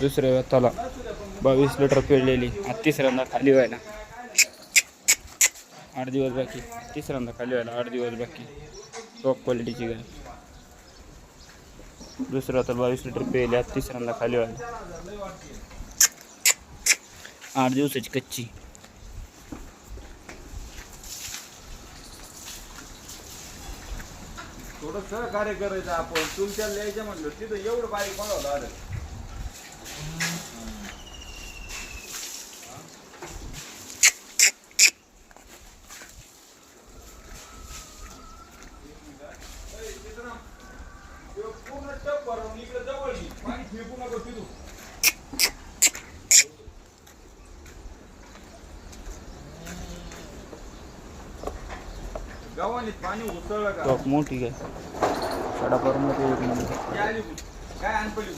दुसऱ्या व्यताला 22 लिटर पिळलेली. आज तिसऱ्यांदा खाली व्हायला 8 दिवस बाकी. तिसऱ्यांदा खाली व्हायला 8 दिवस बाकी. टॉप क्वालिटीची गाय. दुसऱ्या तर 22 लिटर पिळले. आज तिसऱ्यांदा खाली व्हायला 8 दिवसाची कच्ची. थोडं सहकार्य करायचं आपण. तुमच्या लिहायचं म्हणलं तिथं एवढं बारीक बनवलं आलं. पूर्ण टप भरून इकडे जवळ ये. पाणी फेकू नको तिथून. गावाने पाणी उसळलं का? टॉप मोठी गाय. कडा मध्ये एक नंबर. काय आणपली